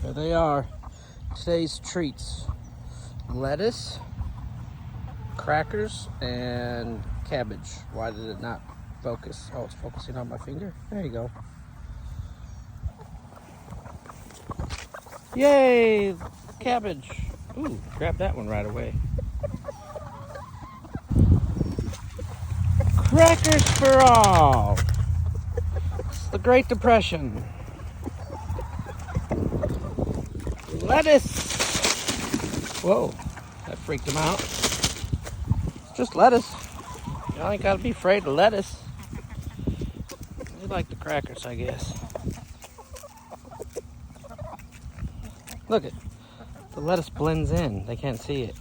There they are. Today's treats: lettuce, crackers, and cabbage. Why did it not focus? Oh, it's focusing on my finger. There you go. Yay! Cabbage. Ooh, grab that one right away. Crackers for all. It's the Great Depression. Lettuce. Whoa, that freaked him out. It's just lettuce. You ain't gotta be afraid of lettuce. They like the crackers, I guess. Look it. The lettuce blends in. They can't see it.